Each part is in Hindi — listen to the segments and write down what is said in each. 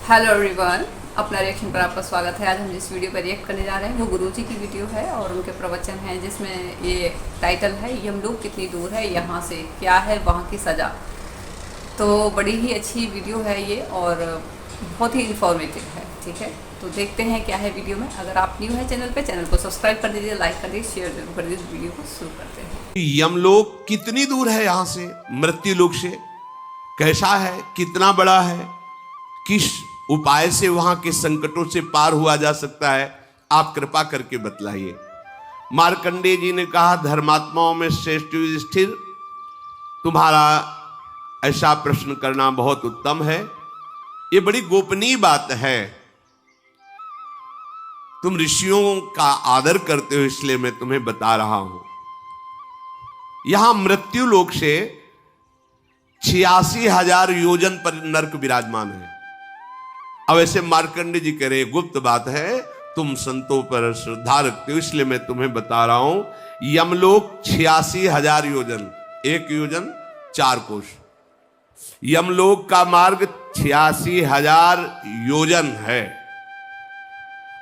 हेलो एवरीवन, अपना रिएक्शन पर आपका स्वागत है। आज हम जिस वीडियो पर रिएक्ट करने जा रहे हैं वो गुरुजी की वीडियो है और उनके प्रवचन हैं, जिसमें ये टाइटल है यमलोक कितनी दूर है यहाँ से, क्या है वहाँ की सज़ा। तो बड़ी ही अच्छी वीडियो है ये और बहुत ही इन्फॉर्मेटिव है। ठीक है, तो देखते हैं क्या है वीडियो में। अगर आप न्यू है चैनल को सब्सक्राइब कर दीजिए, लाइक कर दीजिए, शेयर जरूर कर दीजिए। वीडियो को शुरू करते हैं। यमलोक कितनी दूर है यहाँ से, मृत्यु लोक से, कैसा है, कितना बड़ा है, किस उपाय से वहां के संकटों से पार हुआ जा सकता है, आप कृपा करके बतलाइए। मार्कंडेय जी ने कहा, धर्मात्माओं में श्रेष्ठ युधिष्ठिर, तुम्हारा ऐसा प्रश्न करना बहुत उत्तम है। ये बड़ी गोपनीय बात है। तुम ऋषियों का आदर करते हो, इसलिए मैं तुम्हें बता रहा हूं। यहां मृत्यु लोक से 86,000 योजन पर नरक विराजमान है। अब ऐसे मार्कंडेय जी कह रहे, गुप्त बात है, तुम संतों पर श्रद्धा रखते हो, इसलिए मैं तुम्हें बता रहा हूं। यमलोक 86,000 योजन, एक योजन 4 कोश। यमलोक का मार्ग 86,000 योजन है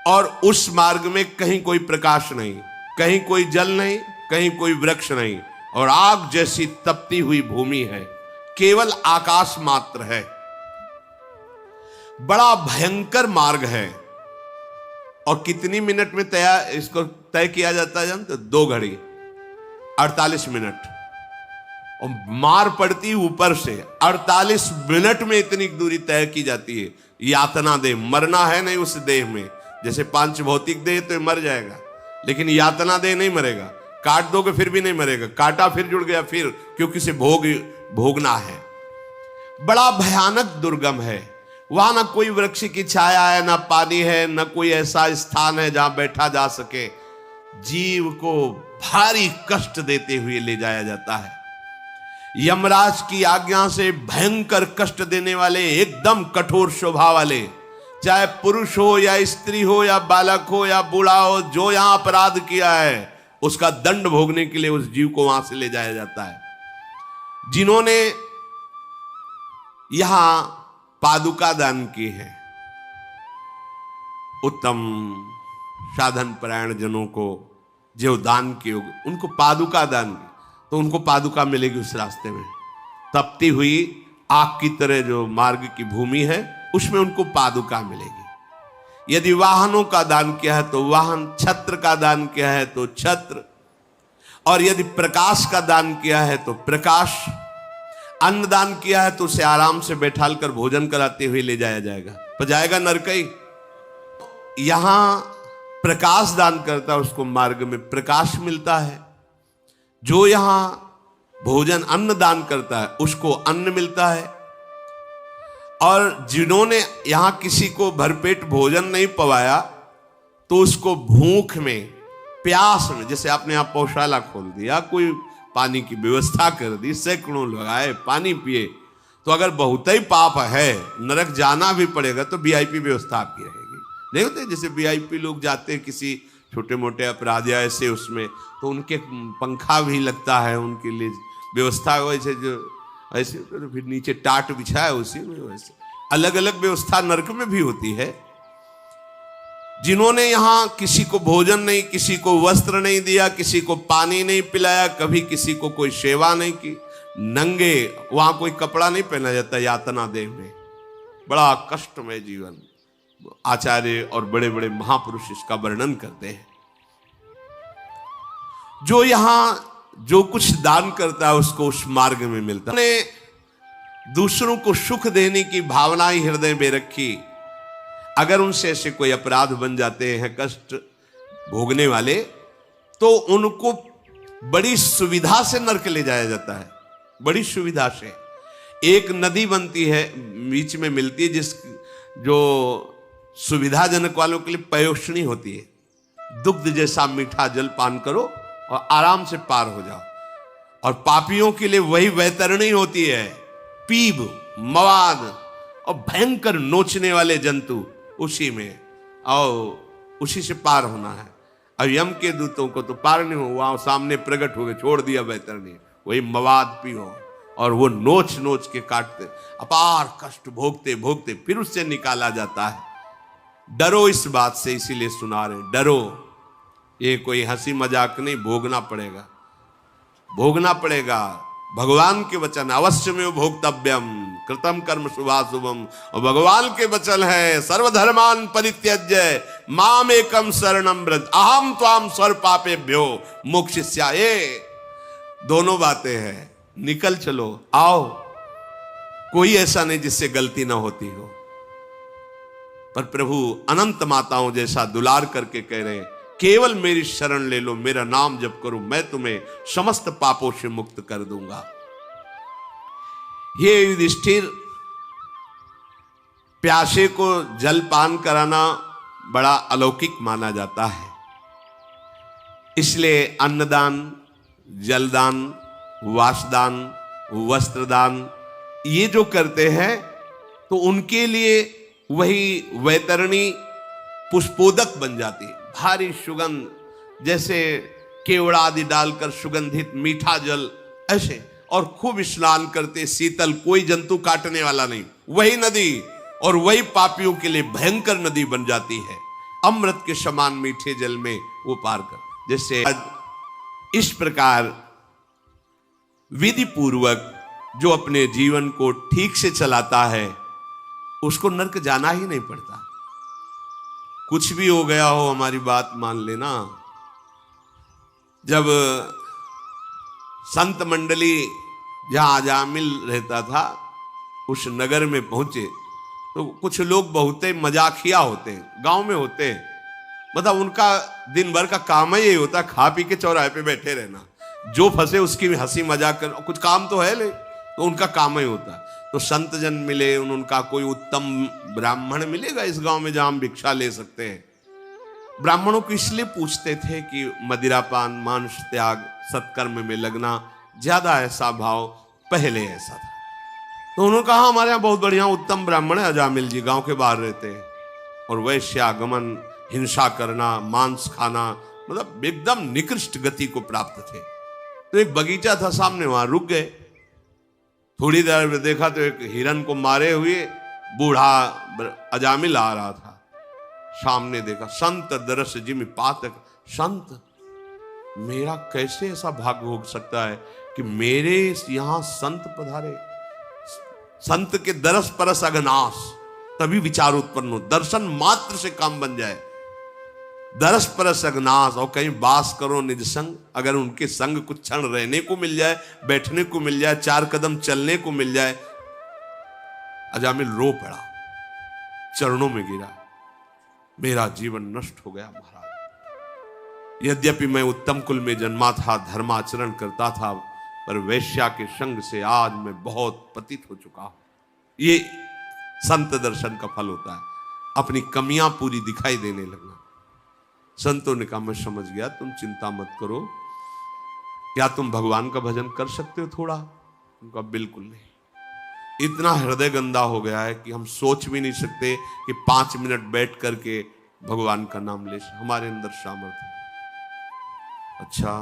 और उस मार्ग में कहीं कोई प्रकाश नहीं, कहीं कोई जल नहीं, कहीं कोई वृक्ष नहीं, और आग जैसी तपती हुई भूमि है, केवल आकाश मात्र है। बड़ा भयंकर मार्ग है। और कितनी मिनट में इसको तय किया जाता है जानते? 2 घड़ी 48 मिनट, और मार पड़ती ऊपर से। 48 मिनट में इतनी दूरी तय की जाती है। यातना देह, मरना है नहीं उस देह में। जैसे पांच भौतिक देह तो मर जाएगा, लेकिन यातना देह नहीं मरेगा। काट दोगे फिर भी नहीं मरेगा, काटा फिर जुड़ गया, फिर क्योंकि से भोगना है। बड़ा भयानक दुर्गम है। वहां ना कोई वृक्ष की छाया है, ना पानी है, ना कोई ऐसा स्थान है जहां बैठा जा सके। जीव को भारी कष्ट देते हुए ले जाया जाता है। यमराज की आज्ञा से भयंकर कष्ट देने वाले, एकदम कठोर स्वभाव वाले, चाहे पुरुष हो या स्त्री हो या बालक हो या बूढ़ा हो, जो यहां अपराध किया है उसका दंड भोगने के लिए उस जीव को वहां से ले जाया जाता है। जिन्होंने यहां पादुका दान की है, उत्तम साधन परायण जनों को जो दान किए, उनको पादुका दान की, तो उनको पादुका मिलेगी उस रास्ते में। तपती हुई आग की तरह जो मार्ग की भूमि है, उसमें उनको पादुका मिलेगी। यदि वाहनों का दान किया है तो वाहन, छत्र का दान किया है तो छत्र, और यदि प्रकाश का दान किया है तो प्रकाश। अन्न दान किया है तो उसे आराम से बैठाल कर भोजन कराते हुए ले जाया जाएगा, पर जाएगा नरकई। यहां प्रकाश दान करता है, उसको मार्ग में प्रकाश मिलता है। जो यहां भोजन अन्न दान करता है उसको अन्न मिलता है। और जिन्होंने यहां किसी को भरपेट भोजन नहीं पवाया तो उसको भूख में, प्यास में, जैसे आपने यहां पौशाला खोल दिया, कोई पानी की व्यवस्था कर दी, सैकड़ों लगाए पानी पिए, तो अगर बहुत ही पाप है, नरक जाना भी पड़ेगा, तो वीआईपी व्यवस्था आपकी रहेगी। नहीं होते जैसे वीआईपी लोग जाते हैं किसी छोटे मोटे अपराध या ऐसे, उसमें तो उनके पंखा भी लगता है, उनके लिए व्यवस्था वैसे, जो ऐसे तो फिर नीचे टाट बिछा है उसी में, वैसे अलग अलग व्यवस्था नरक में भी होती है। जिन्होंने यहां किसी को भोजन नहीं, किसी को वस्त्र नहीं दिया, किसी को पानी नहीं पिलाया, कभी किसी को कोई सेवा नहीं की, नंगे, वहां कोई कपड़ा नहीं पहना जाता यातना देह में, बड़ा कष्टमय जीवन। आचार्य और बड़े बड़े महापुरुष इसका वर्णन करते हैं। जो यहां जो कुछ दान करता है उसको उस मार्ग में मिलता है। दूसरों को सुख देने की भावना ही हृदय में रखी। अगर उनसे ऐसे कोई अपराध बन जाते हैं कष्ट भोगने वाले, तो उनको बड़ी सुविधा से नरक ले जाया जाता है। बड़ी सुविधा से एक नदी बनती है, बीच में मिलती है, जो सुविधाजनक वालों के लिए पयोष्णी होती है। दुग्ध जैसा मीठा जल पान करो और आराम से पार हो जाओ। और पापियों के लिए वही वैतरणी होती है, पीब, मवाद और भयंकर नोचने वाले जंतु, उसी में और उसी से पार होना है। अब यम के दूतों को तो पार नहीं हो, वहां सामने प्रकट हो गए, छोड़ दिया वैतरणी, वही मवाद पियो, और वो नोच नोच के काटते, अपार कष्ट भोगते भोगते फिर उससे निकाला जाता है। डरो इस बात से, इसीलिए सुना रहे, डरो। ये कोई हंसी मजाक नहीं, भोगना पड़ेगा, भोगना पड़ेगा। भगवान के वचन अवश्य में भोक्तव्यम कृतम कर्म शुभाशुभम, और भगवान के वचन है सर्वधर्मान परित्यज्य माम एकम शरणम व्रज अहम त्वाम सर्व पापेभ्यो मोक्षयिष्यामि। दोनों बातें हैं, निकल चलो, आओ। कोई ऐसा नहीं जिससे गलती ना होती हो, पर प्रभु अनंत माताओं जैसा दुलार करके कह रहे हैं, केवल मेरी शरण ले लो, मेरा नाम जप करो, मैं तुम्हें समस्त पापों से मुक्त कर दूंगा। ये युधिष्ठिर, प्यासे को जल पान कराना बड़ा अलौकिक माना जाता है, इसलिए अन्नदान, जलदान, वासदान, वस्त्रदान ये जो करते हैं तो उनके लिए वही वैतरणी पुष्पोदक बन जाती है, भारी सुगंध, जैसे केवड़ा आदि डालकर सुगंधित मीठा जल ऐसे, और खूब स्नान करते, शीतल, कोई जंतु काटने वाला नहीं, वही नदी, और वही पापियों के लिए भयंकर नदी बन जाती है, अमृत के समान मीठे जल में वो पार कर। जैसे इस प्रकार विधि पूर्वक जो अपने जीवन को ठीक से चलाता है उसको नरक जाना ही नहीं पड़ता। कुछ भी हो गया हो, हमारी बात मान लेना। जब संत मंडली जहां अजामिल रहता था उस नगर में पहुंचे तो कुछ लोग बहुत मजाकिया होते हैं, गांव में होते हैं, मतलब उनका दिन भर का काम ही यही होता है, खा पी के चौराहे पे बैठे रहना, जो फंसे उसकी हंसी मजाक कर, कुछ काम तो है नहीं, तो उनका काम ही होता है। तो संत जन मिले, उनका कोई उत्तम ब्राह्मण मिलेगा इस गांव में जहां हम भिक्षा ले सकते हैं। ब्राह्मणों को इसलिए पूछते थे कि मदिरापान, मांस त्याग, सत्कर्म में लगना, ज्यादा ऐसा भाव पहले ऐसा था। तो उन्होंने कहा हमारे यहाँ बहुत बढ़िया उत्तम ब्राह्मण है अजामिल जी, गांव के बाहर रहते हैं, और वैश्यागमन, हिंसा करना, मांस खाना, मतलब एकदम निकृष्ट गति को प्राप्त थे। तो एक बगीचा था सामने, वहां रुक गए। थोड़ी देर में देखा तो एक हिरन को मारे हुए बूढ़ा अजामिल आ रहा था। सामने देखा, संत दरस जिम पातक, संत मेरा कैसे ऐसा भाग्य हो सकता है कि मेरे यहां संत पधारे। संत के दरस परस अघनाश, तभी विचार उत्पन्न हो, दर्शन मात्र से काम बन जाए। दरस परस अघनाश, और कहीं वास करो निज संग, अगर उनके संग कुछ क्षण रहने को मिल जाए, बैठने को मिल जाए, 4 कदम चलने को मिल जाए। अजामिल रो पड़ा, चरणों में गिरा, मेरा जीवन नष्ट हो गया महाराज। यद्यपि मैं उत्तम कुल में जन्मा था, धर्माचरण करता था, पर वैश्या के संग से आज मैं बहुत पतित हो चुका हूं। ये संत दर्शन का फल होता है, अपनी कमियां पूरी दिखाई देने लगना। संतों ने कहा मैं समझ गया, तुम चिंता मत करो, क्या तुम भगवान का भजन कर सकते हो थोड़ा? उनका बिल्कुल नहीं, इतना हृदय गंदा हो गया है कि हम सोच भी नहीं सकते कि 5 मिनट बैठ करके भगवान का नाम ले, हमारे अंदर सामर्थ्य है। अच्छा,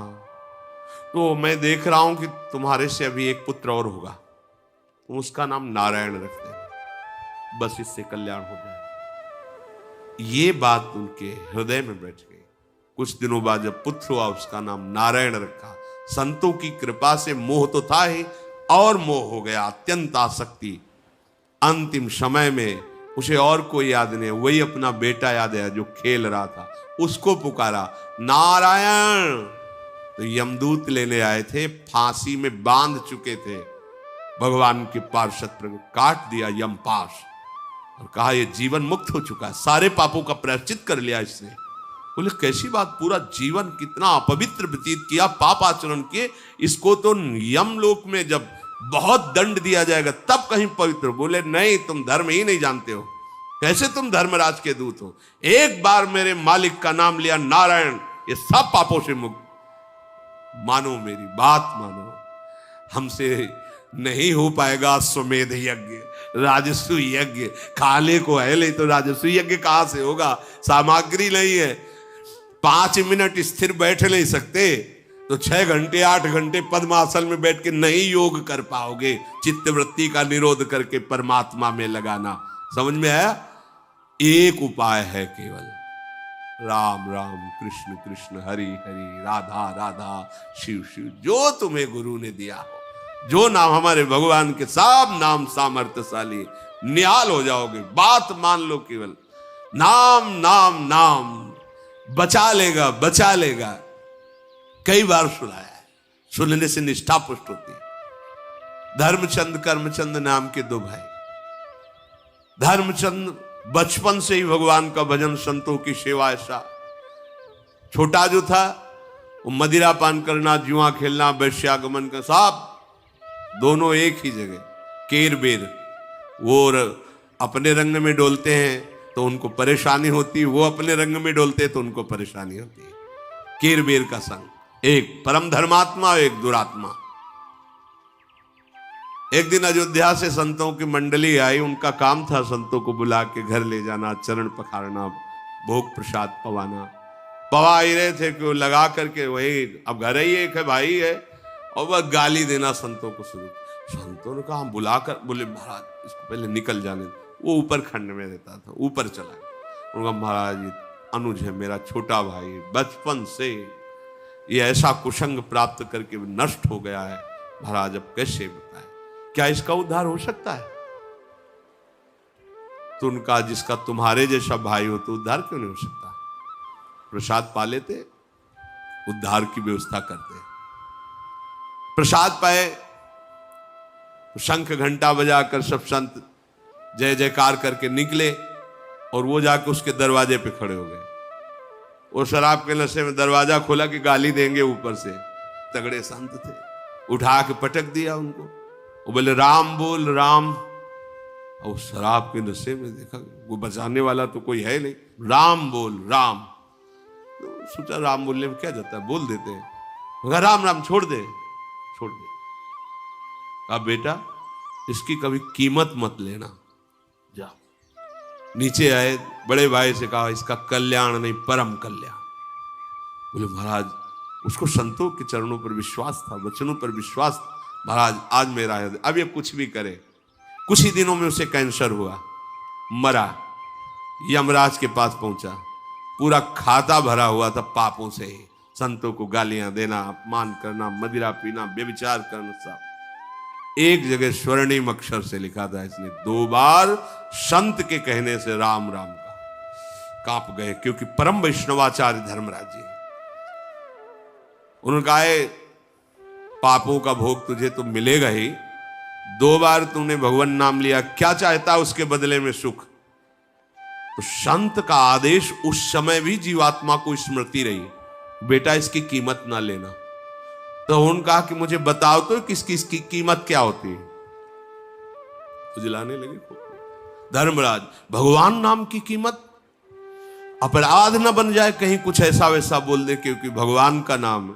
तो मैं देख रहा हूं कि तुम्हारे से अभी एक पुत्र और होगा, तुम उसका नाम नारायण रख देना, बस इससे कल्याण हो जाए। ये बात उनके हृदय में बैठ गई। कुछ दिनों बाद जब पुत्र हुआ, उसका नाम नारायण रखा। संतों की कृपा से मोह तो था ही, और मोह हो गया, अत्यंत आसक्ति। अंतिम समय में उसे और कोई याद नहीं, वही अपना बेटा याद है जो खेल रहा था, उसको पुकारा नारायण। तो यमदूत लेने आए थे, फांसी में बांध चुके थे, भगवान के पार्षद प्रभु काट दिया यमपाश, और कहा ये जीवन मुक्त हो चुका है, सारे पापों का प्रायश्चित कर लिया इसने। बोले कैसी बात, पूरा जीवन कितना अपवित्र व्यतीत किया, पाप आचरण किए, इसको तो यमलोक में जब बहुत दंड दिया जाएगा तब कहीं पवित्र। बोले नहीं, तुम धर्म ही नहीं जानते हो, कैसे तुम धर्मराज के दूत हो? एक बार मेरे मालिक का नाम लिया नारायण, ये सब पापों से मुक्त। मानो मेरी बात मानो, हमसे नहीं हो पाएगा अश्वमेध यज्ञ, राजस्व यज्ञ, खाने को है नहीं तो राजस्व यज्ञ कहां से होगा? सामग्री नहीं है, 5 मिनट स्थिर बैठ नहीं सकते, तो 6 घंटे 8 घंटे पद्मासन में बैठ के नहीं योग कर पाओगे। चित्त वृत्ति का निरोध करके परमात्मा में लगाना। समझ में आया? एक उपाय है केवल, राम राम कृष्ण कृष्ण हरि हरि राधा राधा शिव शिव। जो तुम्हें गुरु ने दिया हो, जो नाम हमारे भगवान के सब नाम सामर्थ्यशाली, निहाल हो जाओगे। बात मान लो केवल, नाम नाम नाम बचा लेगा, बचा लेगा। कई बार सुनाया है, सुनने से निष्ठा पुष्ट होती है। धर्मचंद कर्मचंद नाम के 2 भाई। धर्मचंद बचपन से ही भगवान का भजन, संतों की सेवा, ऐसा छोटा जो था वो मदिरा पान करना, जुआ खेलना, वैश्यागमन का, सब दोनों एक ही जगह, केर बेर। वो अपने रंग में डोलते हैं तो उनको परेशानी होती है, वो अपने रंग में डोलते हैं तो उनको परेशानी होती है। केर बेर का संग, एक परम धर्मात्मा, एक दुरात्मा। एक दिन अयोध्या से संतों की मंडली आई। उनका काम था संतों को बुला के घर ले जाना, चरण पखारना, भोग प्रसाद पवाना। पवा ही रहे थे कि वो लगा करके वही, अब घर ही एक है, भाई है, और वह गाली देना संतों को शुरू। संतों ने कहा हम बुलाकर, बोले महाराज इसको पहले निकल जाने। वो ऊपर खंड में रहता था, ऊपर चला गया। उनका महाराज ये अनुज है, मेरा छोटा भाई, बचपन से ये ऐसा कुसंग प्राप्त करके नष्ट हो गया है, महाराज अब कैसे बताए, क्या इसका उद्धार हो सकता है? तो उनका, जिसका तुम्हारे जैसा भाई हो तो उद्धार क्यों नहीं हो सकता? प्रसाद पा लेते, उद्धार की व्यवस्था करते। प्रसाद पाए, शंख घंटा बजाकर सब संत जय जयकार करके निकले, और वो जाके उसके दरवाजे पे खड़े हो गए। वो शराब के नशे में दरवाजा खोला कि गाली देंगे ऊपर से। तगड़े संत थे, उठा के पटक दिया उनको। वो बोले राम बोल राम। और शराब के नशे में देखा वो बचाने वाला तो कोई है नहीं, राम बोल राम। तो सोचा राम बोलने में क्या जाता है, बोल देते हैं। मगर राम राम छोड़ दे, छोड़ दे। कहा बेटा इसकी कभी कीमत मत लेना, जा। नीचे आए, बड़े भाई से कहा इसका कल्याण नहीं परम कल्याण। बोले महाराज उसको संतों के चरणों पर विश्वास था, वचनों पर विश्वास था। महाराज आज मेरा है, अब ये कुछ भी करे। कुछ ही दिनों में उसे कैंसर हुआ, मरा। यमराज के पास पहुंचा, पूरा खाता भरा हुआ था पापों से ही। संतों को गालियां देना, अपमान करना, मदिरा पीना, व्यभिचार करना, सब एक जगह स्वर्णिम अक्षर से लिखा था। इसने 2 बार संत के कहने से राम राम का कांप गए, क्योंकि परम वैष्णवाचार्य धर्मराज जी उन्होंने कहा पापों का भोग तुझे तो मिलेगा ही, 2 बार तूने भगवान नाम लिया, क्या चाहता उसके बदले में सुख। तो संत का आदेश उस समय भी जीवात्मा को स्मृति रही, बेटा इसकी कीमत ना लेना। तो उन्होंने कहा कि मुझे बताओ तो इसकी कीमत क्या होती है। उजलाने लगे धर्मराज, भगवान नाम की कीमत, अपराध न बन जाए कहीं कुछ ऐसा वैसा बोल दे, क्योंकि भगवान का नाम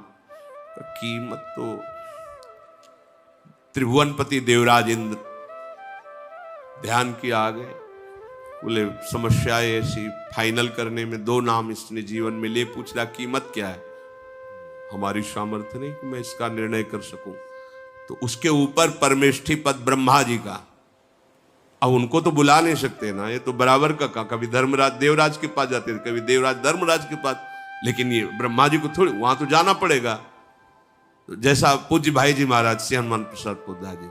कीमत तो। त्रिभुवनपति देवराज इंद्र ध्यान किया आ गए। बोले समस्या ऐसी, फाइनल करने में 2 नाम इसने जीवन में ले, पूछ रहा कीमत क्या है। हमारी सामर्थ्य नहीं कि मैं इसका निर्णय कर सकूं। तो उसके ऊपर परमेष्ठी पद ब्रह्मा जी का, अब उनको तो बुला नहीं सकते ना, ये तो बराबर का कभी धर्मराज देवराज के पास जाते थे, कभी देवराज धर्मराज के पास, लेकिन ये ब्रह्मा जी को थोड़ी वहां तो जाना पड़ेगा। तो जैसा पूज्य भाई जी महाराज श्री हनुमान प्रसाद पोद्दार जी,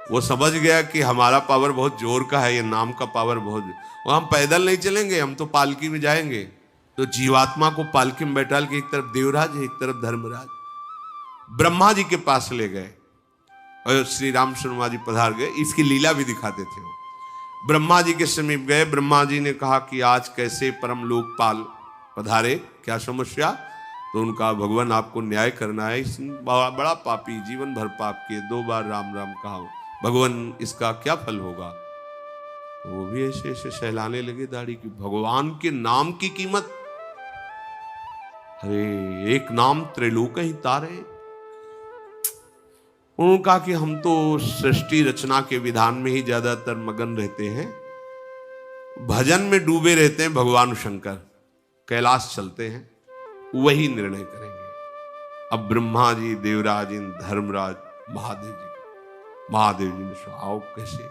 वो समझ गया कि हमारा पावर बहुत जोर का है, ये नाम का पावर बहुत, वो हम पैदल नहीं चलेंगे, हम तो पालकी में जाएंगे। तो जीवात्मा को पालकी में बैठाल के एक तरफ देवराज है, एक तरफ धर्मराज, ब्रह्मा जी के पास ले गए और श्री राम शर्मा जी पधार गए। इसकी लीला भी दिखाते थे वो। ब्रह्मा जी के समीप गए, ब्रह्मा जी ने कहा कि आज कैसे परम लोकपाल पधारे, क्या समस्या। तो उनका भगवान आपको न्याय करना है, इस बड़ा पापी जीवन भर पाप किए, 2 बार राम राम कहा, भगवान इसका क्या फल होगा। वो भी ऐसे ऐसे सहलाने लगे दाढ़ी की, भगवान के नाम की कीमत, अरे एक नाम त्रैलोक ही तारे। उन्होंने कहा कि हम तो सृष्टि रचना के विधान में ही ज्यादातर मगन रहते हैं, भजन में डूबे रहते हैं। भगवान शंकर कैलाश चलते हैं, वही निर्णय करेंगे। अब ब्रह्मा जी, देवराज इंद्र, धर्मराज, महादेव जी ने सोचा आओ कैसे।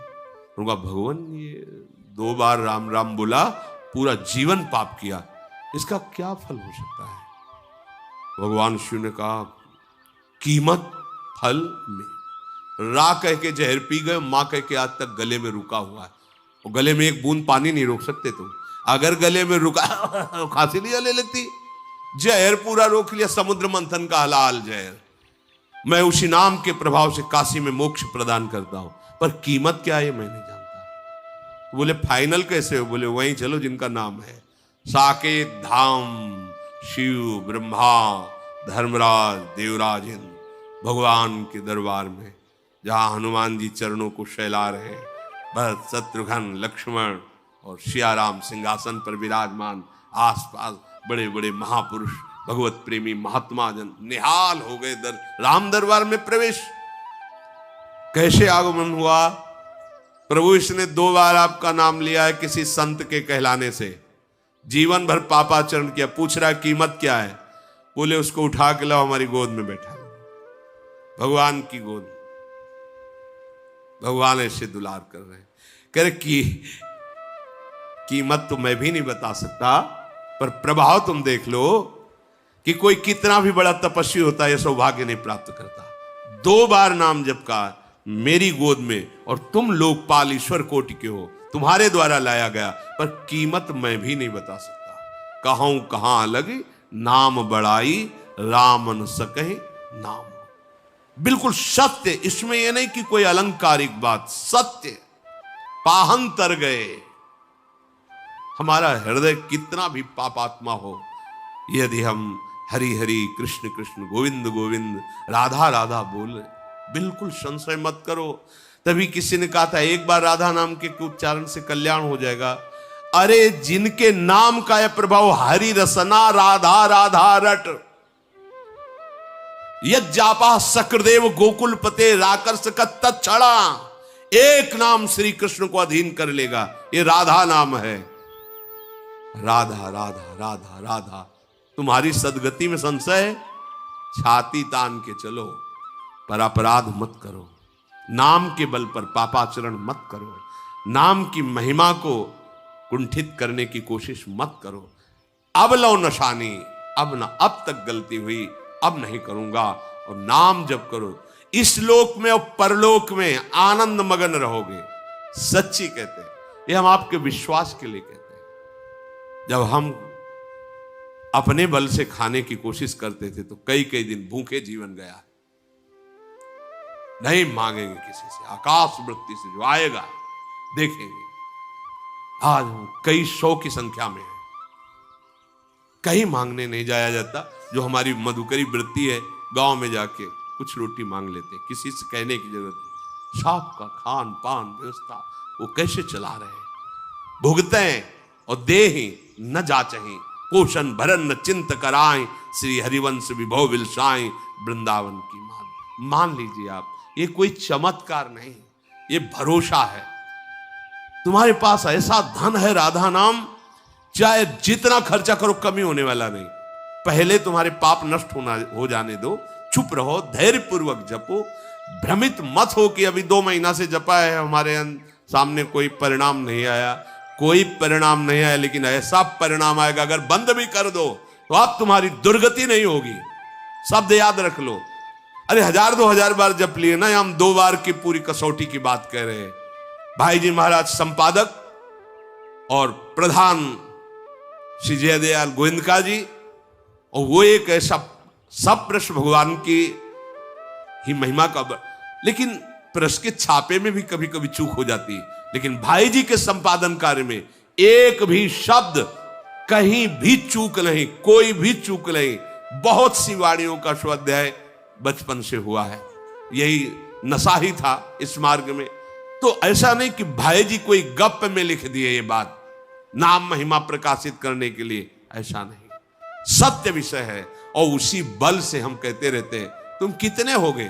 उनका भगवान ये 2 बार राम राम बोला, पूरा जीवन पाप किया, इसका क्या फल हो सकता है। भगवान शिव ने कहा कीमत फल में। रा कह के जहर पी गए, मां कह के आज तक गले में रुका हुआ है, और गले में एक बूंद पानी नहीं रोक सकते तुम। अगर गले में रुका खांसी लिया ले लेती, जहर पूरा रोक लिया, समुद्र मंथन का हलाल जहर। मैं उसी नाम के प्रभाव से काशी में मोक्ष प्रदान करता हूं, पर कीमत क्या है मैं नहीं जानता। बोले फाइनल कैसे हो। बोले वहीं चलो जिनका नाम है साकेत धाम, शिव, ब्रह्मा, धर्मराज, देवराज इंद्र, भगवान के दरबार में, जहां हनुमान जी चरणों को शैला रहे, भरत, शत्रुघ्न, लक्ष्मण और सियाराम सिंहासन पर विराजमान, आसपास बड़े बड़े महापुरुष, भगवत प्रेमी महात्मा जन निहाल हो गए। राम दरबार में प्रवेश कैसे आगमन हुआ। प्रभु इसने 2 बार आपका नाम लिया है किसी संत के कहलाने से, जीवन भर पापाचरण किया, पूछ रहा कीमत क्या है। बोले उसको उठा के लाओ, हमारी गोद में बैठा लो। भगवान की गोद, भगवान ऐसे दुलार कर रहे हैं। कह रहे कीमत तो मैं भी नहीं बता सकता, पर प्रभाव तुम देख लो कि कोई कितना भी बड़ा तपस्वी होता है यह सौभाग्य नहीं प्राप्त करता। 2 बार नाम जप का मेरी गोद में, और तुम लोकपाल ईश्वर कोटि के हो, तुम्हारे द्वारा लाया गया, पर कीमत मैं भी नहीं बता सकता। कहूं कहां अलग नाम बड़ाई, राम न सकहि नाम। बिल्कुल सत्य, इसमें यह नहीं कि कोई अलंकारिक बात, सत्य। पाहन तर गए। हमारा हृदय कितना भी पापात्मा हो, यदि हम हरि हरि, कृष्ण कृष्ण, गोविंद गोविंद, राधा राधा बोले, बिल्कुल संशय मत करो। तभी किसी ने कहा था एक बार राधा नाम के उच्चारण से कल्याण हो जाएगा। अरे जिनके नाम का यह प्रभाव, हरि रसना राधा राधा रट, यद जापा सक्र गोकुल पते राकर्ष का तत्क्षणा, एक नाम श्री कृष्ण को अधीन कर लेगा। ये राधा नाम है। राधा राधा राधा राधा। तुम्हारी सदगति में संशय है, छाती तान के चलो, पर अपराध मत करो। नाम के बल पर पापाचरण मत करो। नाम की महिमा को कुंठित करने की कोशिश मत करो। अब लो नशानी, अब ना, अब तक गलती हुई, अब नहीं करूंगा। और नाम जप करो, इस लोक में और परलोक में आनंद मगन रहोगे। सच्ची कहते हैं, ये हम आपके विश्वास के लिए कहते हैं। जब हम अपने बल से खाने की कोशिश करते थे तो कई कई दिन भूखे जीवन गया। नहीं मांगेंगे किसी से, आकाश वृत्ति से जो आएगा देखेंगे। आज हम कई 100 की संख्या में है, कहीं मांगने नहीं जाया जाता। जो हमारी मधुकरी वृत्ति है, गांव में जाके कुछ रोटी मांग लेते, किसी से कहने की जरूरत नहीं। सबका खान पान व्यवस्था वो कैसे चला रहे हैं। भुगतें और देहि न जाचहि, पोषण भरन न चिंत कराएं, श्री हरिवंश विभव विलसाएं, वृंदावन की मान लीजिए आप, ये कोई चमत्कार नहीं, ये भरोसा है। तुम्हारे पास ऐसा धन है, राधा नाम, चाहे जितना खर्चा करो कमी होने वाला नहीं। पहले तुम्हारे पाप नष्ट हो जाने दो, चुप रहो, धैर्य पूर्वक जपो। भ्रमित मत हो कि अभी 2 महीना से जपा है, हमारे सामने कोई परिणाम नहीं आया। कोई परिणाम नहीं आया, लेकिन ऐसा परिणाम आएगा अगर बंद भी कर दो तो अब तुम्हारी दुर्गति नहीं होगी। शब्द याद रख लो। अरे 1000-2000 बार जप लिए ना, हम 2 बार की पूरी कसौटी की बात कह रहे हैं। भाई जी महाराज संपादक और प्रधान श्री जयदयाल गोविंदका जी, और वो एक ऐसा सब प्रश्न भगवान की ही महिमा का, लेकिन प्रश्न के छापे में भी कभी कभी चूक हो जाती है। लेकिन भाई जी के संपादन कार्य में एक भी शब्द, कहीं भी चूक नहीं, कोई भी चूक नहीं। बहुत सी वाणियों का स्वाध्याय बचपन से हुआ है, यही नशा ही था इस मार्ग में। तो ऐसा नहीं कि भाई जी कोई गप में लिख दिए ये बात नाम महिमा प्रकाशित करने के लिए, ऐसा नहीं, सत्य विषय है। और उसी बल से हम कहते रहते हैं, तुम कितने होगे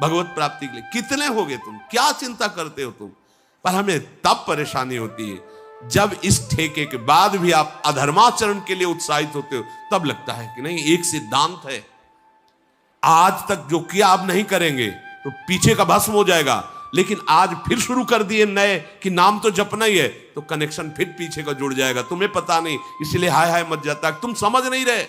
भगवत प्राप्ति के लिए, कितने होगे तुम, क्या चिंता करते हो तुम। पर हमें तब परेशानी होती है जब इस ठेके के बाद भी आप अधर्माचरण के लिए उत्साहित होते हो, तब लगता है कि नहीं, एक सिद्धांत है, आज तक जो किया अब नहीं करेंगे तो पीछे का भस्म हो जाएगा, लेकिन आज फिर शुरू कर दिए नए कि नाम तो जपना ही है, तो कनेक्शन फिर पीछे का जुड़ जाएगा। तुम्हें पता नहीं, इसलिए हाय हाय मत जाता, तुम समझ नहीं रहे।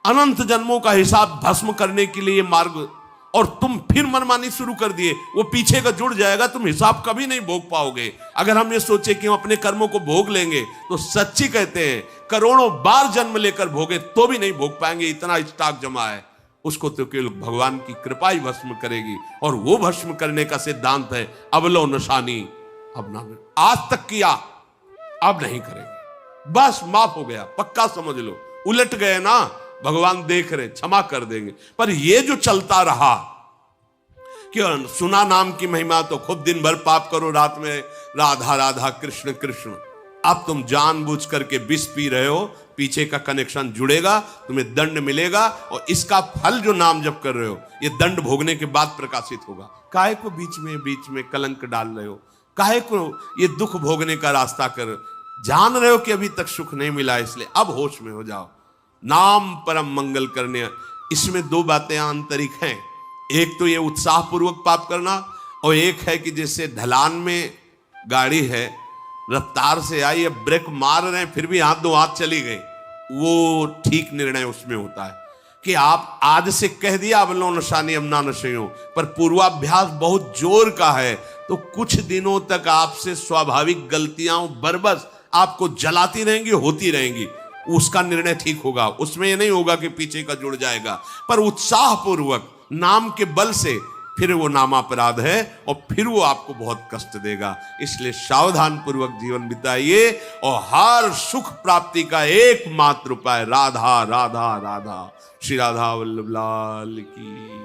अनंत जन्मों का हिसाब भस्म करने के लिए मार्ग, और तुम फिर मनमानी शुरू कर दिए, वो पीछे का जुड़ जाएगा, तुम हिसाब कभी नहीं भोग पाओगे। अगर हम ये सोचे कि हम अपने कर्मों को भोग लेंगे, तो सच्ची कहते हैं करोड़ों बार जन्म लेकर भोगे तो भी नहीं भोग पाएंगे, इतना स्टॉक जमा है। उसको तो केवल भगवान की कृपा ही भस्म करेगी, और वो भस्म करने का सिद्धांत है अवलो नशानी अब ना, आज तक किया अब नहीं करेंगे, बस माफ हो गया, पक्का समझ लो। उलट गए ना, भगवान देख रहे, क्षमा कर देंगे। पर ये जो चलता रहा कि सुना नाम की महिमा तो खूब दिन भर पाप करो, रात में राधा राधा कृष्ण कृष्ण, अब तुम जानबूझ करके विष पी रहे हो, पीछे का कनेक्शन जुड़ेगा, तुम्हें दंड मिलेगा, और इसका फल जो नाम जप कर रहे हो ये दंड भोगने के बाद प्रकाशित होगा। काहे को बीच में कलंक डाल रहे हो, काहे को ये दुख भोगने का रास्ता कर, जान रहे हो कि अभी तक सुख नहीं मिला, इसलिए अब होश में हो जाओ। नाम परम मंगल करने, इसमें दो बातें आंतरिक हैं, एक तो ये उत्साह पूर्वक पाप करना, और एक है कि जैसे ढलान में गाड़ी है, रफ्तार से आई है, ब्रेक मार रहे हैं फिर भी हाथ दो हाथ चली गई, वो ठीक निर्णय उसमें होता है कि आप आज से कह दिया अवलो नशानी अमना नशयो, पर पूर्वाभ्यास बहुत जोर का है, तो कुछ दिनों तक आपसे स्वाभाविक गलतियां बरबस आपको जलाती रहेंगी, होती रहेंगी, उसका निर्णय ठीक होगा। उसमें ये नहीं होगा कि पीछे का जुड़ जाएगा, पर उत्साह पूर्वक नाम के बल से फिर वो नामापराध है, और फिर वो आपको बहुत कष्ट देगा। इसलिए सावधान पूर्वक जीवन बिताइए, और हर सुख प्राप्ति का एकमात्र उपाय राधा राधा राधा। श्री राधा वल्लभ लाल की।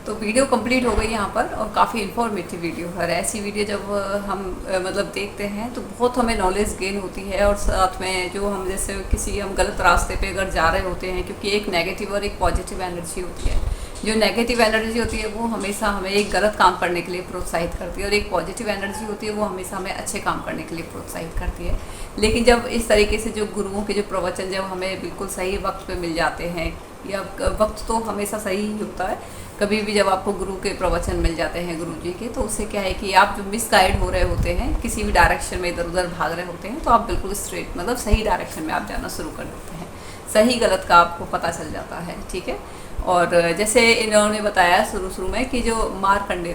तो वीडियो कंप्लीट हो गई यहाँ पर, और काफ़ी इन्फॉर्मेटिव वीडियो है। ऐसी वीडियो जब हम मतलब देखते हैं तो बहुत हमें नॉलेज गेन होती है, और साथ में जो हम जैसे किसी हम गलत रास्ते पे अगर जा रहे होते हैं, क्योंकि एक नेगेटिव और एक पॉजिटिव एनर्जी होती है। जो नेगेटिव एनर्जी होती है वो हमेशा हमें एक गलत काम करने के लिए प्रोत्साहित करती है, और एक पॉजिटिव एनर्जी होती है वो हमेशा हमें अच्छे काम करने के लिए प्रोत्साहित करती है। लेकिन जब इस तरीके से जो गुरुओं के जो प्रवचन जब हमें बिल्कुल सही वक्त पे मिल जाते हैं, या वक्त तो हमेशा सही ही होता है, कभी भी जब आपको गुरु के प्रवचन मिल जाते हैं गुरु जी के, तो उससे क्या है कि आप जो मिसगाइड हो रहे होते हैं, किसी भी डायरेक्शन में इधर उधर भाग रहे होते हैं, तो आप बिल्कुल स्ट्रेट मतलब सही डायरेक्शन में आप जाना शुरू कर देते हैं, सही गलत का आपको पता चल जाता है। ठीक है। और जैसे इन्होंने बताया शुरू में कि जो मारकंडे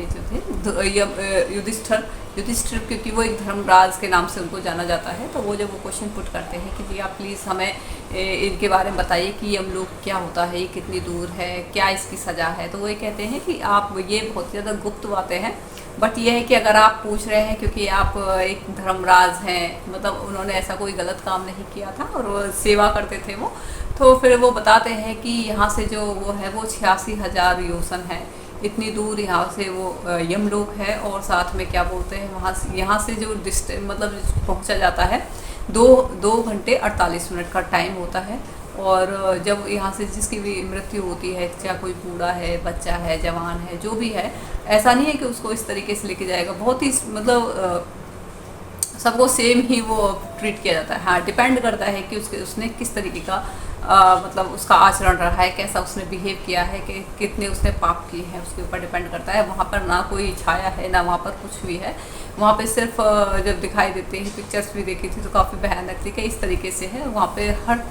जो थे युधिष्ठिर, क्योंकि वो एक धर्मराज के नाम से उनको जाना जाता है, तो वो जब वो क्वेश्चन पुट करते हैं कि जी आप प्लीज़ हमें इनके बारे में बताइए कि यमलोक क्या होता है, ये कितनी दूर है, क्या इसकी सज़ा है, तो वो ये कहते हैं कि आप ये बहुत ज़्यादा गुप्त बातें हैं, बट ये है कि अगर आप पूछ रहे हैं क्योंकि आप एक धर्मराज हैं, मतलब उन्होंने ऐसा कोई गलत काम नहीं किया था और वो सेवा करते थे वो, तो फिर वो बताते हैं कि यहाँ से जो वो है वो 86,000 योसन है, इतनी दूर यहाँ से वो यमलोक है, और साथ में क्या बोलते हैं वहाँ से यहाँ से जो मतलब पहुँचा जाता है 2 घंटे 48 मिनट का टाइम होता है। और जब यहाँ से जिसकी भी मृत्यु होती है, चाहे कोई बूढ़ा है, बच्चा है, जवान है, जो भी है, ऐसा नहीं है कि उसको इस तरीके से लेके जाएगा, बहुत ही मतलब सबको सेम ही वो ट्रीट किया जाता है। हाँ, डिपेंड करता है कि उसने किस तरीके का मतलब उसका आचरण रहा है, कैसा उसने बिहेव किया है, कि कितने उसने पाप किए हैं, उसके ऊपर डिपेंड करता है। वहाँ पर ना कोई छाया है, ना वहाँ पर कुछ भी है, वहाँ पे सिर्फ जब दिखाई देते हैं, पिक्चर्स भी देखी थी तो काफ़ी भयानक थी कि इस तरीके से है। वहाँ पे हर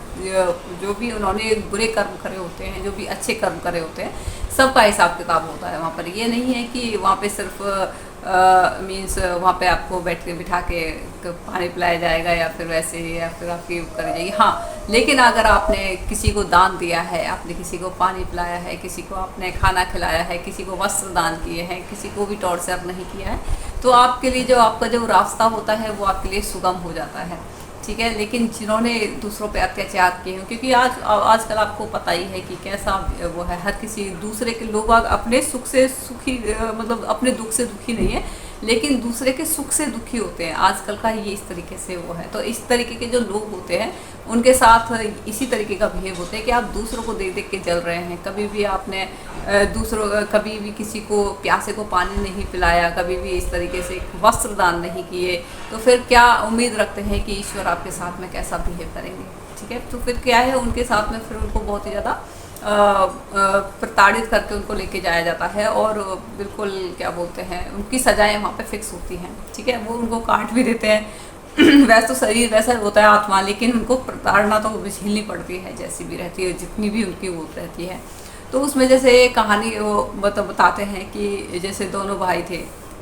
जो भी उन्होंने बुरे कर्म करे होते हैं, जो भी अच्छे कर्म करे होते हैं, सबका हिसाब किताब होता है वहाँ पर। ये नहीं है कि वहाँ पे सिर्फ मीन्स वहाँ पे आपको बिठा के पानी पिलाया जाएगा या फिर वैसे ही, या फिर आपकी करी जाएगी। हाँ, लेकिन अगर आपने किसी को दान दिया है, आपने किसी को पानी पिलाया है, किसी को आपने खाना खिलाया है, किसी को वस्त्र दान किए हैं, किसी को भी टॉर्चर नहीं किया है, तो आपके लिए जो आपका जो रास्ता होता है वो आपके लिए सुगम हो जाता है। ठीक है। लेकिन जिन्होंने दूसरों पे अत्याचार किए हैं, क्योंकि आजकल आपको पता ही है कि कैसा वो है, हर किसी दूसरे के लोग अपने सुख से सुखी मतलब अपने दुख से दुखी नहीं है, लेकिन दूसरे के सुख से दुखी होते हैं। आजकल का ये इस तरीके से वो है। तो इस तरीके के जो लोग होते हैं उनके साथ इसी तरीके का बिहेव होता है कि आप दूसरों को देख देख के जल रहे हैं। कभी भी आपने कभी भी किसी को प्यासे को पानी नहीं पिलाया, कभी भी इस तरीके से वस्त्र दान नहीं किए, तो फिर क्या उम्मीद रखते हैं कि ईश्वर आपके साथ में कैसा बिहेव करेंगे। ठीक है, तो फिर क्या है, उनके साथ में फिर उनको बहुत ही ज़्यादा प्रताड़ित करके उनको लेके जाया जाता है और बिल्कुल क्या बोलते हैं, उनकी सजाएं वहाँ पे फिक्स होती हैं। ठीक है, वो उनको काट भी देते हैं वैसे तो शरीर वैसा होता है आत्मा, लेकिन उनको प्रताड़ना तो झेलनी पड़ती है जैसी भी रहती है, जितनी भी उनकी वो रहती है। तो उसमें जैसे कहानी वो बताते हैं कि जैसे दोनों भाई थे,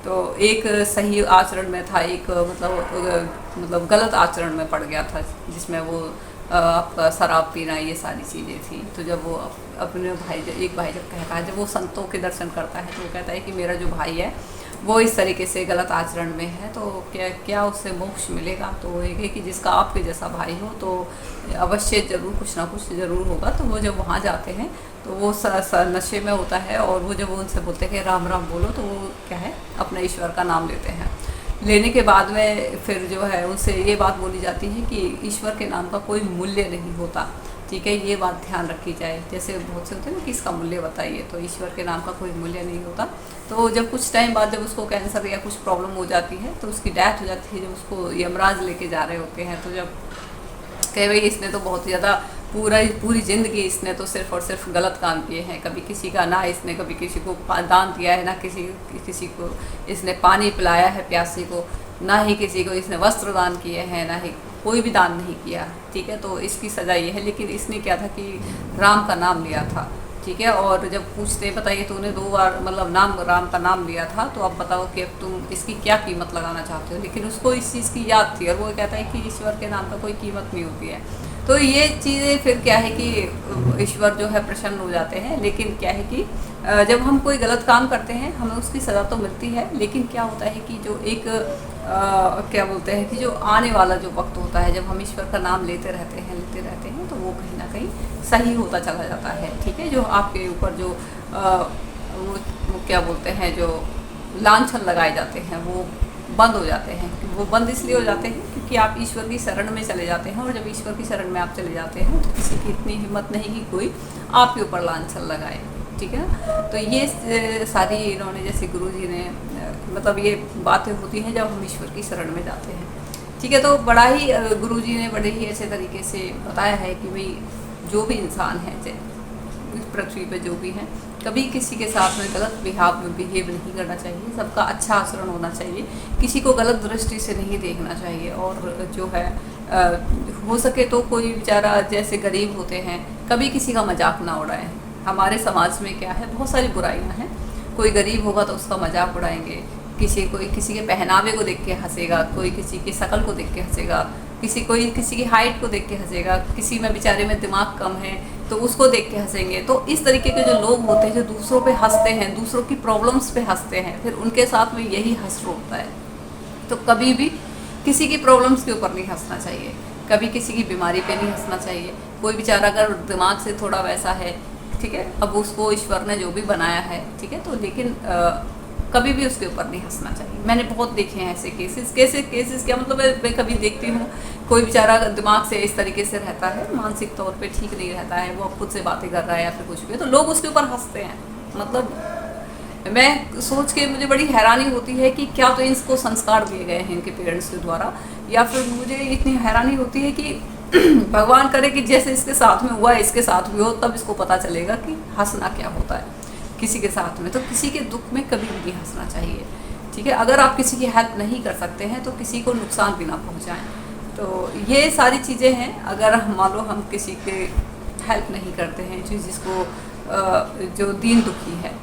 तो एक सही आचरण में था, एक मतलब गलत आचरण में पड़ गया था, जिसमें वो आपका शराब पीना ये सारी चीज़ें थी। तो जब वो अपने एक भाई जब कहता है, जब वो संतों के दर्शन करता है, तो वो कहता है कि मेरा जो भाई है वो इस तरीके से गलत आचरण में है, तो क्या उससे मोक्ष मिलेगा। तो वो एक है कि जिसका आपके जैसा भाई हो तो अवश्य ज़रूर कुछ ना कुछ ज़रूर होगा। तो वो जब वहाँ जाते हैं तो वो नशे में होता है, और वो जब उनसे बोलते हैं कि राम राम बोलो, तो वो क्या है, अपने ईश्वर का नाम लेते हैं। लेने के बाद में फिर जो है उनसे ये बात बोली जाती है कि ईश्वर के नाम का कोई मूल्य नहीं होता। ठीक है, ये बात ध्यान रखी जाए। जैसे बहुत से होते हैं ना कि इसका मूल्य बताइए, तो ईश्वर के नाम का कोई मूल्य नहीं होता। तो जब कुछ टाइम बाद जब उसको कैंसर या कुछ प्रॉब्लम हो जाती है, तो उसकी डेथ हो जाती है, जब उसको यमराज लेके जा रहे होते हैं, तो जब कहे भाई इसने तो बहुत ही ज़्यादा पूरी ज़िंदगी इसने तो सिर्फ और सिर्फ गलत काम किए हैं, कभी किसी का ना इसने कभी किसी को दान दिया है, ना किसी को इसने पानी पिलाया है प्यासी को, ना ही किसी को इसने वस्त्र दान किए हैं, ना ही कोई भी दान नहीं किया। ठीक है, तो इसकी सज़ा ये है। लेकिन इसने क्या था कि राम का नाम लिया था। ठीक है, और जब पूछते बताइए तूने 2 बार मतलब राम का नाम लिया था, तो अब बताओ कि अब तुम इसकी क्या कीमत लगाना चाहते हो। लेकिन उसको इस चीज़ की याद थी, और वो कहता है कि ईश्वर के नाम का कोई कीमत नहीं होती है। तो ये चीज़ें फिर क्या है कि ईश्वर जो है प्रसन्न हो जाते हैं। लेकिन क्या है कि जब हम कोई गलत काम करते हैं हमें उसकी सज़ा तो मिलती है, लेकिन क्या होता है कि जो एक क्या बोलते हैं कि जो आने वाला जो वक्त होता है, जब हम ईश्वर का नाम लेते रहते हैं तो वो कहीं ना कहीं सही होता चला जाता है। ठीक है, जो आपके ऊपर जो वो क्या बोलते हैं, जो लांछन लगाए जाते हैं वो बंद हो जाते हैं। वो बंद इसलिए हो जाते हैं क्योंकि आप ईश्वर की शरण में चले जाते हैं, और जब ईश्वर की शरण में आप चले जाते हैं तो किसी की इतनी हिम्मत नहीं कि कोई आपके ऊपर लांछन लगाए। ठीक है ना, तो ये सारी इन्होंने जैसे गुरुजी ने मतलब ये बातें होती हैं जब हम ईश्वर की शरण में जाते हैं। ठीक है, तो बड़ा ही गुरुजी ने बड़े ही अच्छे तरीके से बताया है कि भाई जो भी इंसान है इस पृथ्वी पे जो भी हैं, कभी किसी के साथ में गलत बिहेव नहीं करना चाहिए। सबका अच्छा आचरण होना चाहिए, किसी को गलत दृष्टि से नहीं देखना चाहिए। और जो है हो सके तो कोई बेचारा जैसे गरीब होते हैं, कभी किसी का मजाक ना उड़ाएं। हमारे समाज में क्या है, बहुत सारी बुराइयां हैं। कोई गरीब होगा तो उसका मजाक उड़ाएंगे, कोई किसी के पहनावे को देख के हंसेगा, कोई किसी की शक्ल को देख के हंसेगा, कोई किसी की हाइट को देख के हंसेगा, किसी में बेचारे में दिमाग कम है तो उसको देख के हंसेंगे। तो इस तरीके के जो लोग होते हैं जो दूसरों पे हंसते हैं, दूसरों की प्रॉब्लम्स पे हंसते हैं, फिर उनके साथ में यही हश्र होता है। तो कभी भी किसी की प्रॉब्लम्स के ऊपर नहीं हंसना चाहिए, कभी किसी की बीमारी पे नहीं हंसना चाहिए। कोई बेचारा अगर दिमाग से थोड़ा वैसा है, ठीक है, अब उसको ईश्वर ने जो भी बनाया है, ठीक है, तो लेकिन कभी भी उसके ऊपर नहीं हंसना चाहिए। मैंने बहुत देखे हैं ऐसे केसेस क्या मतलब मैं कभी देखती हूँ कोई बेचारा दिमाग से इस तरीके से रहता है, मानसिक तौर पे ठीक नहीं रहता है, वो खुद से बातें कर रहा है या फिर कुछ भी, तो लोग उसके ऊपर हंसते हैं। मतलब मैं सोच के मुझे बड़ी हैरानी होती है कि क्या तो इसको संस्कार दिए गए हैं इनके पेरेंट्स के द्वारा, या फिर मुझे इतनी हैरानी होती है कि भगवान करे कि जैसे इसके साथ में हुआ इसके साथ भी हो, तब इसको पता चलेगा कि हंसना क्या होता है किसी के साथ में। तो किसी के दुख में कभी भी नहीं हंसना चाहिए। ठीक है, अगर आप किसी की हेल्प नहीं कर सकते हैं तो किसी को नुकसान भी ना पहुंचाएं। तो ये सारी चीज़ें हैं। अगर मान लो हम किसी के हेल्प नहीं करते हैं, जिसको जो दीन दुखी है,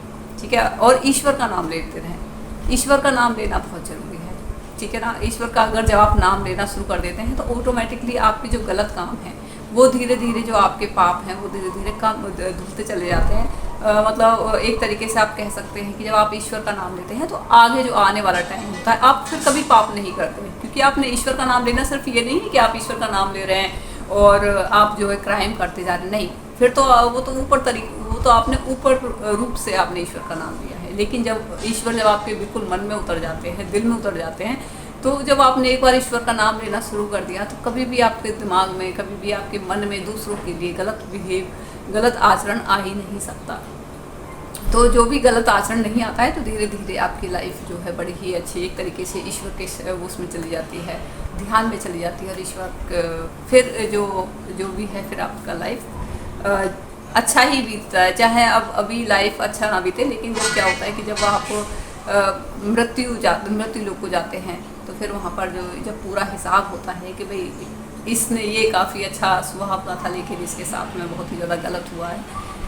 ठीक है, और ईश्वर का नाम लेते रहें। ईश्वर का नाम लेना बहुत ज़रूरी है, ठीक है ना। ईश्वर का अगर जब आप नाम लेना शुरू कर देते हैं तो ऑटोमेटिकली आपके जो गलत काम हैं वो धीरे धीरे, जो आपके पाप हैं वो धीरे धीरे कम धुलते चले जाते हैं। मतलब एक तरीके से आप कह सकते हैं कि जब आप ईश्वर का नाम लेते हैं तो आगे जो आने वाला टाइम होता है आप फिर कभी पाप नहीं करते, क्योंकि आपने ईश्वर का नाम लेना सिर्फ ये नहीं है कि आप ईश्वर का नाम ले रहे हैं और आप जो है क्राइम करते जा रहे हैं, नहीं, फिर तो वो तो आपने ऊपर रूप से आपने ईश्वर का नाम लिया है। लेकिन जब ईश्वर जब आपके बिल्कुल मन में उतर जाते हैं, दिल में उतर जाते हैं, तो जब आपने एक बार ईश्वर का नाम लेना शुरू कर दिया तो कभी भी आपके दिमाग में, कभी भी आपके मन में दूसरों के लिए गलत आचरण आ ही नहीं सकता। तो जो भी गलत आचरण नहीं आता है तो धीरे धीरे आपकी लाइफ जो है बड़ी ही अच्छी एक तरीके से ईश्वर के उसमें चली जाती है, ध्यान में चली जाती है, और ईश्वर फिर जो भी है फिर आपका लाइफ अच्छा ही बीतता है। चाहे अब अभी लाइफ अच्छा ना बीते, लेकिन जब क्या होता है कि जब आप मृत्यु लोक को जाते हैं तो फिर वहाँ पर जब पूरा हिसाब होता है कि भाई इसने ये काफ़ी अच्छा स्वभाव का था लेकिन इसके साथ में बहुत ही ज़्यादा गलत हुआ है,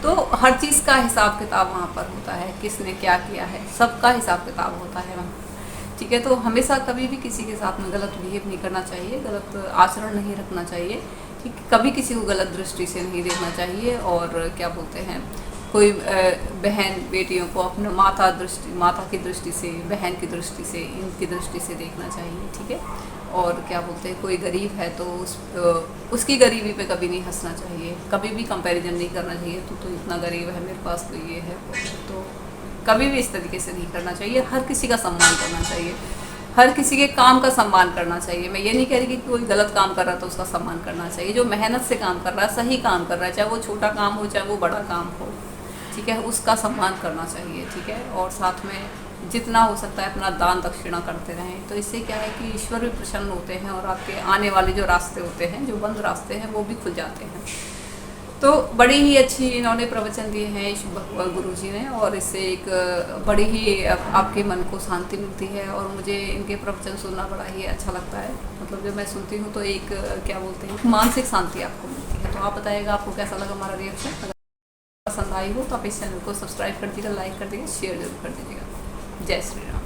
तो हर चीज़ का हिसाब किताब वहाँ पर होता है, किसने क्या किया है सबका हिसाब किताब होता है वहाँ। ठीक है, तो हमेशा कभी भी किसी के साथ में गलत बिहेव नहीं करना चाहिए, गलत आचरण नहीं रखना चाहिए, ठीक, कभी किसी को गलत दृष्टि से नहीं देखना चाहिए। और क्या बोलते हैं, कोई बहन बेटियों को अपने माता की दृष्टि से, बहन की दृष्टि से, इनकी दृष्टि से देखना चाहिए। ठीक है, और क्या बोलते हैं, कोई गरीब है तो उसकी गरीबी पे कभी नहीं हंसना चाहिए, कभी भी कंपैरिजन नहीं करना चाहिए, तो इतना गरीब है, मेरे पास तो ये है, तो कभी भी इस तरीके से नहीं करना चाहिए। हर किसी का सम्मान करना चाहिए, हर किसी के काम का सम्मान करना चाहिए। मैं ये नहीं कह रही कि कोई गलत काम कर रहा है तो उसका सम्मान करना चाहिए। जो मेहनत से काम कर रहा है, सही काम कर रहा है, चाहे वो छोटा काम हो चाहे वो बड़ा काम हो, ठीक है, उसका सम्मान करना चाहिए। ठीक है, और साथ में जितना हो सकता है अपना दान दक्षिणा करते रहें, तो इससे क्या है कि ईश्वर भी प्रसन्न होते हैं और आपके आने वाले जो रास्ते होते हैं, जो बंद रास्ते हैं, वो भी खुल जाते हैं। तो बड़ी ही अच्छी इन्होंने प्रवचन दिए हैं गुरुजी ने, और इससे एक बड़ी ही आपके मन को शांति मिलती है, और मुझे इनके प्रवचन सुनना बड़ा ही अच्छा लगता है। मतलब जब मैं सुनती हूँ तो एक क्या बोलते हैं, मानसिक शांति आपको मिलती है। तो आप बताइएगा आपको कैसा लगा हमारा रिएक्शन। अगर पसंद आई हो तो आप इस चैनल को सब्सक्राइब कर दीजिएगा, लाइक कर दीजिएगा, शेयर जरूर कर दीजिएगा। जय श्री राम।